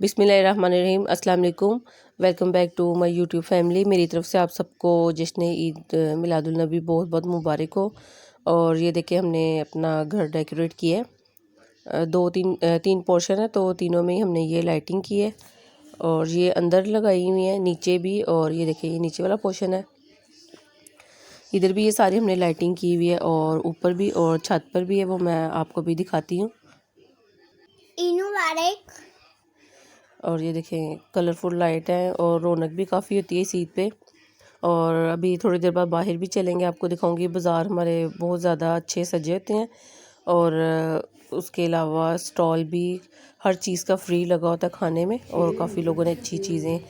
बिस्मिल्लाहिर्रहमानिर्रहीम, अस्सलाम वालेकुम। Welcome back to my YouTube family. मेरी तरफ से आप सबको जश्न ईद मिलादुल नबी बहुत बहुत मुबारक हो। और ये देखिए हमने अपना घर डेकोरेट किया है। तीन पोर्शन है, तो तीनों में ही हमने ये लाइटिंग की है। और ये अंदर लगाई हुई है, नीचे भी। और ये देखिए ये नीचे वाला पोर्शन है, इधर भी ये सारी हमने लाइटिंग की हुई है। और ऊपर भी और छत पर भी है, वो मैं आपको भी दिखाती हूँ। और ये देखें कलरफुल लाइट है और रौनक भी काफ़ी होती है इस ईद पे। और अभी थोड़ी देर बाद बाहर भी चलेंगे, आपको दिखाऊंगी। बाज़ार हमारे बहुत ज़्यादा अच्छे सजे होते हैं। और उसके अलावा स्टॉल भी हर चीज़ का फ्री लगा होता है खाने में। और काफ़ी लोगों ने अच्छी चीज़ें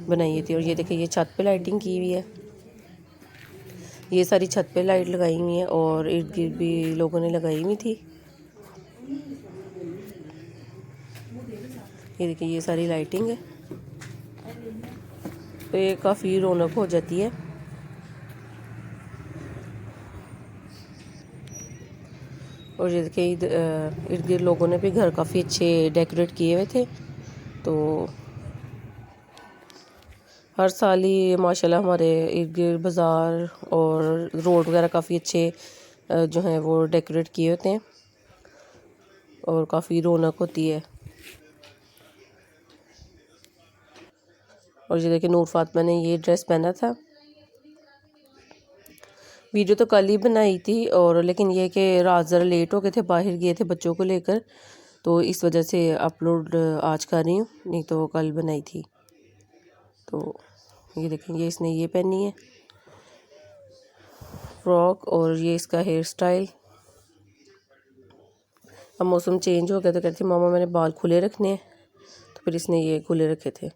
बनाई थी। और ये देखिए ये छत पे लाइटिंग की हुई है, ये सारी छत पे लाइट लगाई हुई है। और इर्द गिर्द भी लोगों ने लगाई हुई थी। ये देखिए ये सारी लाइटिंग है, तो ये काफ़ी रौनक हो जाती है। और ये देखिए इर्द गिर्द लोगों ने भी घर काफ़ी अच्छे डेकोरेट किए हुए थे। तो हर साल ही माशाल्लाह हमारे इर्द गिर्द बाज़ार और रोड वगैरह काफ़ी अच्छे जो हैं वो डेकोरेट किए होते हैं और काफ़ी रौनक होती है। और ये देखिए नूर फातिमा ने ये ड्रेस पहना था। वीडियो तो कल ही बनाई थी, और लेकिन ये कि रात ज़रा लेट हो गए थे, बाहर गए थे बच्चों को लेकर, तो इस वजह से अपलोड आज कर रही हूँ, नहीं तो कल बनाई थी। तो ये देखें ये इसने ये पहनी है फ्रॉक, और ये इसका हेयर स्टाइल। अब मौसम चेंज हो गया तो कहती मामा मैंने बाल खुले रखने हैं, तो फिर इसने ये खुले रखे थे।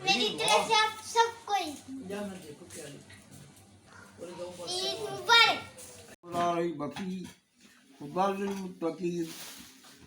मेरी तरफ से आप सबको ईद मुबारक।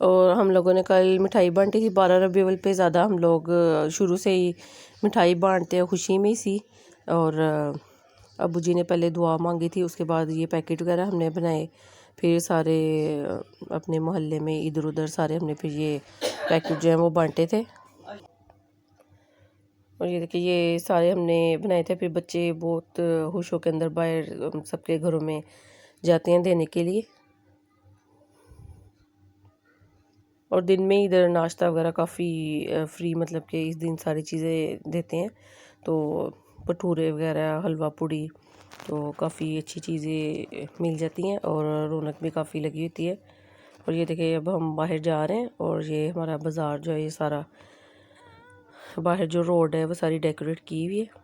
और हम लोगों ने कल मिठाई बांटी थी 12 रबीउल अव्वल पे। ज़्यादा हम लोग शुरू से ही मिठाई बांटते हैं, खुशी में ही सी। और अबू जी ने पहले दुआ मांगी थी, उसके बाद ये पैकेट वगैरह हमने बनाए। फिर सारे अपने मोहल्ले में इधर उधर सारे हमने फिर ये पैकेट जो है वो बांटे थे। और ये देखिए ये सारे हमने बनाए थे। फिर बच्चे बहुत खुश होकर अंदर बाहर सबके घरों में जाते हैं देने के लिए। और दिन में इधर नाश्ता वगैरह काफ़ी फ्री, मतलब कि इस दिन सारी चीज़ें देते हैं। तो भटूरे वगैरह, हलवा पूड़ी, तो काफ़ी अच्छी चीज़ें मिल जाती हैं और रौनक भी काफ़ी लगी होती है। और ये देखिए अब हम बाहर जा रहे हैं, और ये हमारा बाज़ार जो है ये सारा बाहर जो रोड है वो सारी डेकोरेट की हुई है।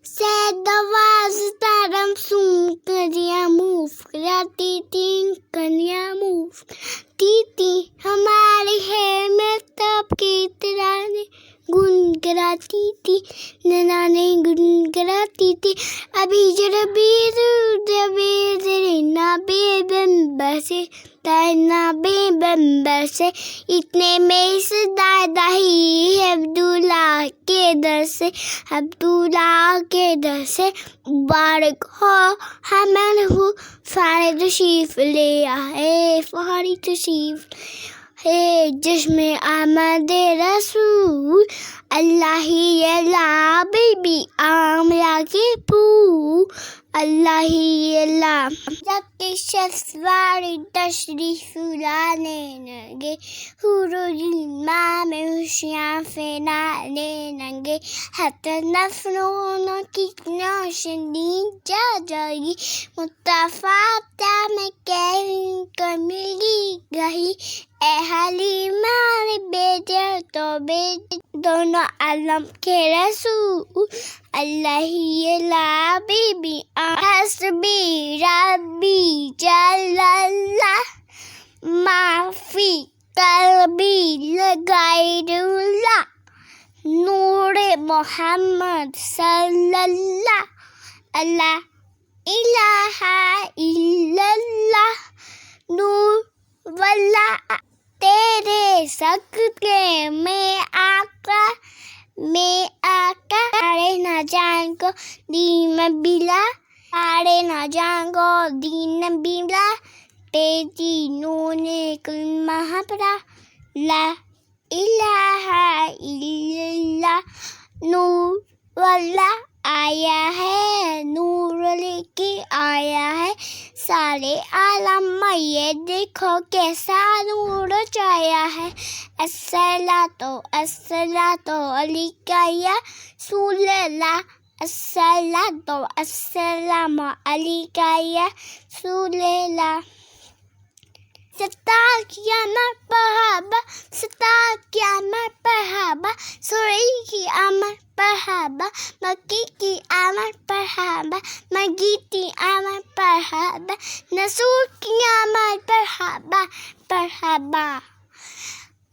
Said the was that soon करिया मूव कराती थी, करिया मूव ती हमारे है मैं तब की तरह ने गुनगुनाती थी, नैनाने गुनगुनाती थी। अभी जरा बेरे ना बेबसे ताना बेबसे इतने में से दादा ही अब्दुल्ला के दर से मुबारक हो हमें हो फारे तशरीफ ले आए, फारी तशरीफ है जश्न आमद रसूल अल्लाह ही अल्लाह बेबी आमला के पू अल्लाह ही अल्लाह जाके शस्वारी तशरीफुलाने नगे हुरुजिमा में खुशियाँ फैलाने नगे हत नफरों की नौशनी जा जाएगी मुस्तफा में कैरिंग कमेगी गही ए हलीमा रे बेटे तो बेटे दोनों आलम के रसूल अल्लाह ही अल्लाह बीबी हस्बी रब्बी जल्लल्लाह माफी कल्बी लगाइरुल्लाह नूरे मोहम्मद सल्लल्लाह अल्लाह इलाहा इल्लल्लाह नूर वल्ला तेरे सदके में आका आड़े ना जान को दीन बिला आड़े ना जान को दीन बिला तेजी नूने कलमा पड़ा ला इलाहा इल्लल्लाह नूर वाला आया है नूर लेके आया है सारे आलम ये देखो कैसा नूर छाया है अस्सलातो अलैका या रसूलल्लाह अस्सलातो अस्सलामु अलैका या रसूलल्लाह सतार किया मरहबा सतार किया मरहबा सुरई की अमर मरहबा मक्की की अमर मरहबा मगीती अमर मरहबा नसूर की अमर मरहबा मरहबा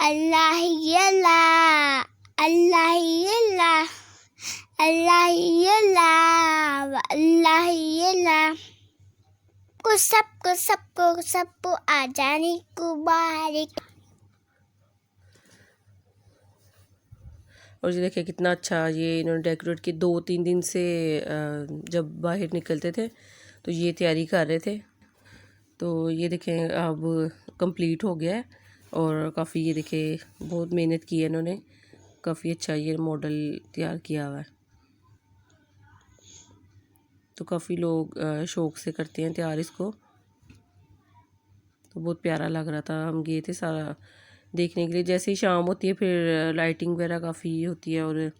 अल्लाह ही अल्लाह अल्लाह ही अल्लाह अल्लाह ही अल्लाह अल्लाह ही अल्लाह सबको आ जाने को बारिक। और ये देखिए कितना अच्छा ये इन्होंने डेकोरेट किया 2-3 दिन से जब बाहर निकलते थे तो ये तैयारी कर रहे थे। तो ये देखें अब कंप्लीट हो गया है और काफ़ी ये देखें बहुत मेहनत की है इन्होंने, काफ़ी अच्छा ये मॉडल तैयार किया हुआ है। तो काफ़ी लोग शौक़ से करते हैं तैयार इसको, तो बहुत प्यारा लग रहा था। हम गए थे सारा देखने के लिए। जैसे ही शाम होती है फिर लाइटिंग वगैरह काफ़ी होती है और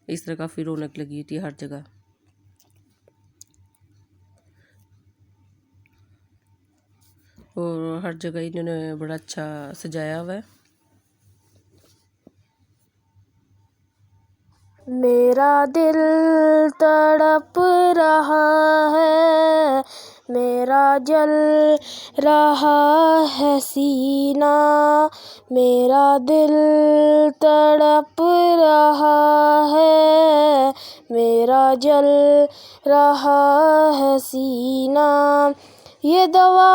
इस तरह काफ़ी रौनक लगी होती है हर जगह। और हर जगह इन्होंने बड़ा अच्छा सजाया हुआ है। मेरा दिल तड़प रहा है, मेरा जल रहा है सीना, मेरा दिल तड़प रहा है, मेरा जल रहा है सीना। ये दवा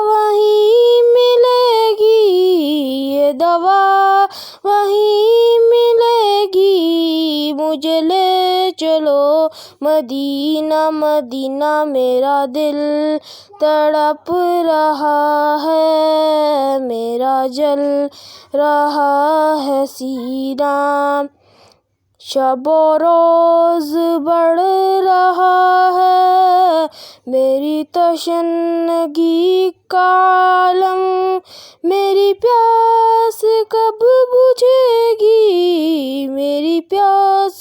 वहीं मिलेगी, ये दवा वहीं मिलेगी, मुझे ले चलो मदीना मदीना। मेरा दिल तड़प रहा है, मेरा जल रहा है सीना। शबो रोज़ बढ़ रहा है मेरी तशन्नगी का आलम, मेरी प्यास कब बुझेगी, मेरी प्यास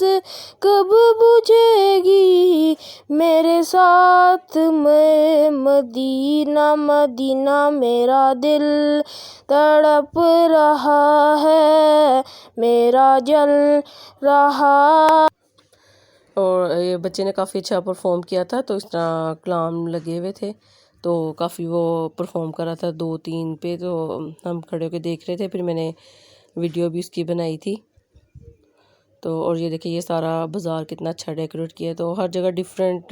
कब बुझेगी। मेरे साथ मैं मदीना मदीना, मेरा दिल तड़प रहा है, मेरा जल रहा। और ये बच्चे ने काफ़ी अच्छा परफॉर्म किया था, तो इस तरह कलाम लगे हुए थे तो काफ़ी वो परफॉर्म कर रहा था 2-3 पे, तो हम खड़े होकर देख रहे थे। फिर मैंने वीडियो भी उसकी बनाई थी। तो और ये देखिए ये सारा बाज़ार कितना अच्छा डेकोरेट किया है। तो हर जगह डिफरेंट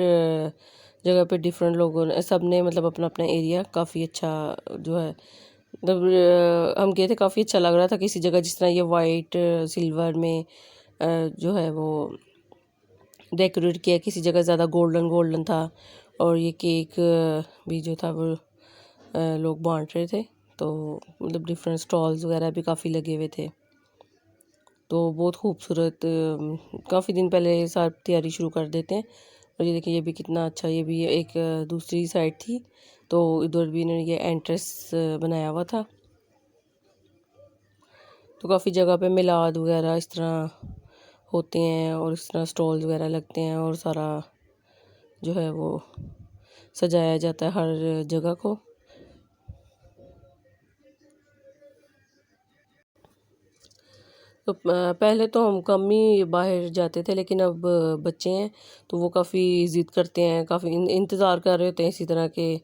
जगह पे डिफरेंट लोगों ने सब ने मतलब अपना अपना एरिया काफ़ी अच्छा जो है मतलब हम गए थे, काफ़ी अच्छा लग रहा था। किसी जगह जिस तरह ये वाइट सिल्वर में जो है वो डेकोरेट किया, किसी जगह ज़्यादा गोल्डन गोल्डन था। और ये केक भी जो था वो लोग बांट रहे थे, तो मतलब डिफरेंट स्टॉल्स वगैरह भी काफ़ी लगे हुए थे। तो बहुत खूबसूरत, काफ़ी दिन पहले सारी तैयारी शुरू कर देते हैं और ये देखिए ये भी कितना अच्छा, ये भी एक दूसरी साइड थी, तो इधर भी इन्होंने ये एंट्रेंस बनाया हुआ था। तो काफ़ी जगह पे मिलाद वगैरह इस तरह होते हैं और इस तरह स्टॉल्स वगैरह लगते हैं और सारा जो है वो सजाया जाता है हर जगह को। तो पहले तो हम कम ही बाहर जाते थे, लेकिन अब बच्चे हैं तो वो काफ़ी ज़िद करते हैं, काफ़ी इंतज़ार कर रहे होते हैं इसी तरह के।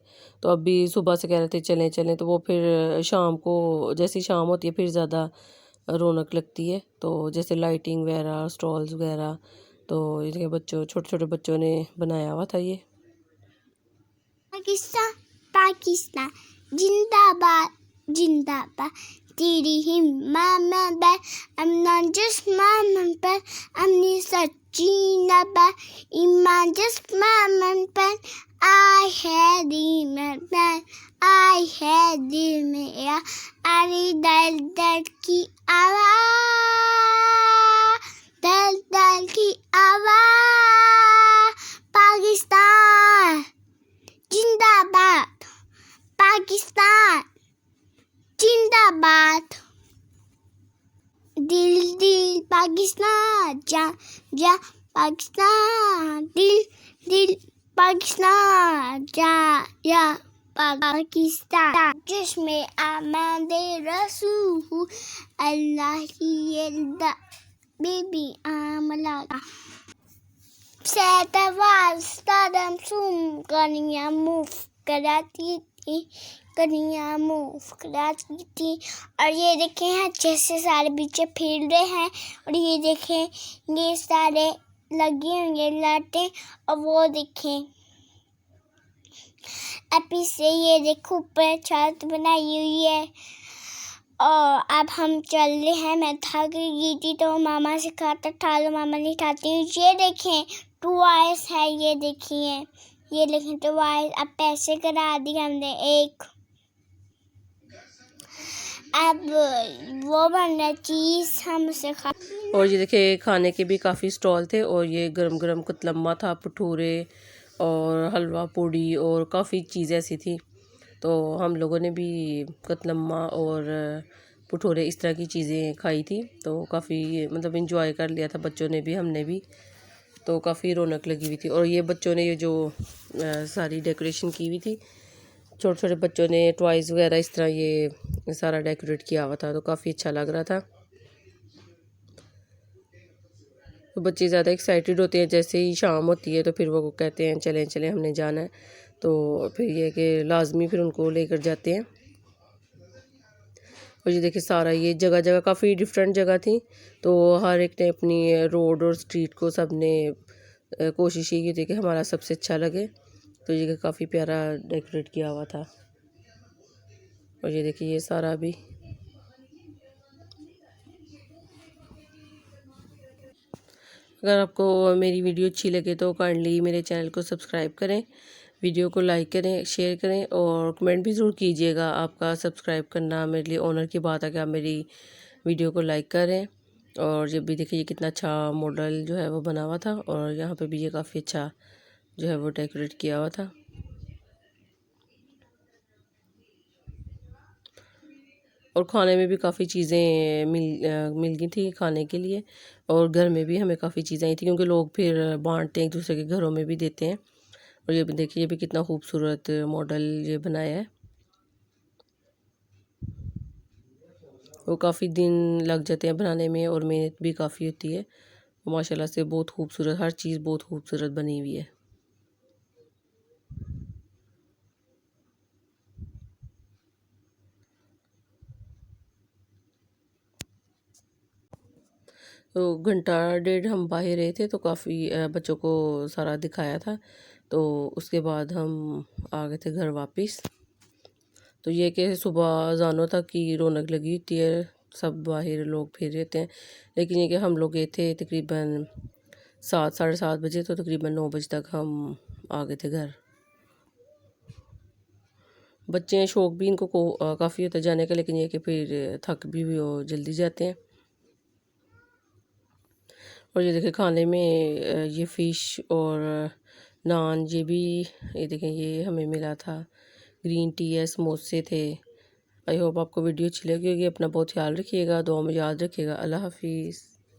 तो अब भी सुबह से कह रहे थे चलें चलें, तो वो फिर शाम को जैसी शाम होती है फिर ज़्यादा रौनक लगती है। तो जैसे लाइटिंग वगैरह, स्टॉल्स वगैरह, तो ये बच्चों छोटे छोटे बच्चों ने बनाया हुआ था ये। पाकिस्तान पाकिस्तान जिंदाबाद जिंदाबाद तेरी हिम्मत में I'm not just mama but I'm सच्ची नबा ईमान just mama but I had I had मेरा अरे दल दल की आवाज़ दल दल की आवाज़ पाकिस्तान जिंदाबाद पाकिस्तान जिंदाबाद दिल दिल पाकिस्तान जा जा पाकिस्तान दिल दिल पाकिस्तान जा जा पाकिस्तान जिसमें आमदे रसूल अल्लाह की यल्दा बेबी आमला Sedavastam sum कनिया मूव कराती थी कनिया मूव कराती थी। और ये देखें अच्छे से सारे पीछे फिर रहे हैं और ये देखें ये सारे लगे होंगे लाटे और वो देखें अभी से ये देखो ऊपर छत बनाई हुई है। और अब हम चल रहे हैं, मैं थक गई थी तो मामा से कहा था ठा लो, मामा नहीं ठाती हूँ। ये देखें टवाइस है, ये देखिए ये देखें टवाइस। अब पैसे करा दिए हमने एक। अब वो बन रहा चीज़ हम उसे खा। और ये देखिए खाने के भी काफ़ी स्टॉल थे और ये गरम गरम कतलम्मा था, भटूरे और हलवा पूड़ी और काफ़ी चीज़ें ऐसी थी। तो हम लोगों ने भी कतलम्मा और भटूरे इस तरह की चीज़ें खाई थी, तो काफ़ी मतलब इंजॉय कर लिया था बच्चों ने भी, हमने भी। तो काफ़ी रौनक लगी हुई थी। और ये बच्चों ने ये जो सारी डेकोरेशन की हुई थी, छोटे छोटे बच्चों ने टॉयज़ वगैरह इस तरह ये सारा डेकोरेट किया हुआ था, तो काफ़ी अच्छा लग रहा था। तो बच्चे ज़्यादा एक्साइटेड होते हैं, जैसे ही शाम होती है तो फिर वो कहते हैं चलें चलें हमने जाना है, तो फिर ये कि लाजमी फिर उनको लेकर जाते हैं। और ये देखिए सारा ये जगह जगह काफ़ी डिफरेंट जगह थी, तो हर एक ने अपनी रोड और स्ट्रीट को सब ने कोशिश ये की थी कि हमारा सबसे अच्छा लगे। तो ये काफ़ी प्यारा डेकोरेट किया हुआ था। और ये देखिए ये सारा भी। अगर आपको मेरी वीडियो अच्छी लगे तो काइंडली मेरे चैनल को सब्सक्राइब करें, वीडियो को लाइक करें, शेयर करें और कमेंट भी ज़रूर कीजिएगा। आपका सब्सक्राइब करना मेरे लिए ऑनर की बात है कि आप मेरी वीडियो को लाइक करें। और ये भी देखिए कितना अच्छा मॉडल जो है वो बना हुआ था, और यहाँ पे भी ये काफ़ी अच्छा जो है वो डेकोरेट किया हुआ था। और खाने में भी काफ़ी चीज़ें मिल गई थी खाने के लिए, और घर में भी हमें काफ़ी चीज़ें आई थी, क्योंकि लोग फिर बांटते हैं, एक दूसरे के घरों में भी देते हैं। और ये भी देखिए ये भी कितना खूबसूरत मॉडल ये बनाया है। वो काफ़ी दिन लग जाते हैं बनाने में और मेहनत भी काफ़ी होती है। माशाल्लाह से बहुत खूबसूरत, हर चीज़ बहुत खूबसूरत बनी हुई है। तो घंटा डेढ़ हम बाहर रहे थे, तो काफ़ी बच्चों को सारा दिखाया था। तो उसके बाद हम आ गए थे घर वापस। तो ये कि सुबह अज़ानों तक की रौनक लगी होती है, सब बाहर लोग फिर रहते हैं। लेकिन ये कि हम लोग गए थे तकरीबन 7 साढ़े 7 बजे, तो तकरीबन 9 बजे तक हम आ गए थे घर। बच्चे हैं, शौक़ भी इनको काफ़ी होता है जाने का, लेकिन ये कि फिर थक भी वो जल्दी जाते हैं। और ये देखिए खाने में ये फ़िश और नान, ये भी ये देखें ये हमें मिला था। ग्रीन टी है, समोसे थे। आई होप आपको वीडियो अच्छी लगी होगी। अपना बहुत ख्याल रखिएगा, दुआ में याद रखिएगा। अल्लाह हाफिज़।